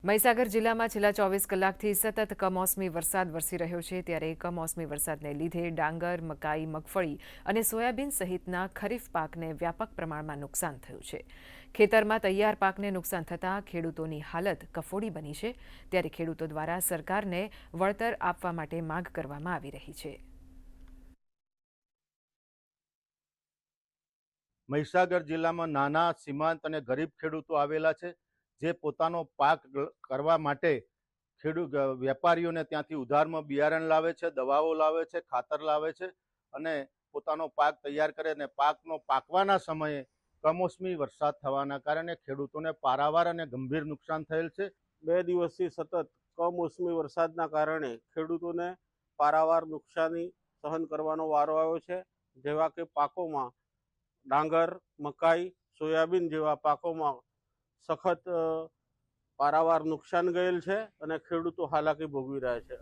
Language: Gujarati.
મહીસાગર જિલ્લામાં છેલ્લા 24 કલાકથી સતત કમોસમી વરસાદ વરસી રહ્યો છે ત્યારે કમોસમી વરસાદને લીધે ડાંગર, મકાઈ, મગફળી અને સોયાબીન સહિતના ખરીફ પાકને વ્યાપક પ્રમાણમાં નુકસાન થયું છે। ખેતરમાં તૈયાર પાકને નુકસાન થતાં ખેડૂતોની હાલત કફોડી બની છે ત્યારે ખેડૂતો દ્વારા સરકારને વળતર આપવા માટે માંગ કરવામાં આવી રહી છે। મહીસાગર જિલ્લામાં નાના, સીમાંત અને ગરીબ ખેડૂતો આવેલા છે, જે પોતાનો પાક કરવા માટે વેપારીઓને ત્યાંથી ઉધારમાં બિયારણ લાવે છે, દવાઓ લાવે છે, ખાતર લાવે છે અને પોતાનો પાક તૈયાર કરે અને પાકનો પાકવાના સમયે કમોસમી વરસાદ થવાના કારણે ખેડૂતોને પારાવાર અને ગંભીર નુકસાન થયેલ છે। 2 દિવસથી સતત કમોસમી વરસાદના કારણે ખેડૂતોને પારાવાર નુકસાની સહન કરવાનો વારો આવ્યો છે। જેવા કે પાકોમાં ડાંગર, મકાઈ, સોયાબીન જેવા પાકોમાં સખત પારાવાર નુકસાન ગયેલ છે અને ખેડૂતો હાલાકી ભોગવી રહ્યા છે।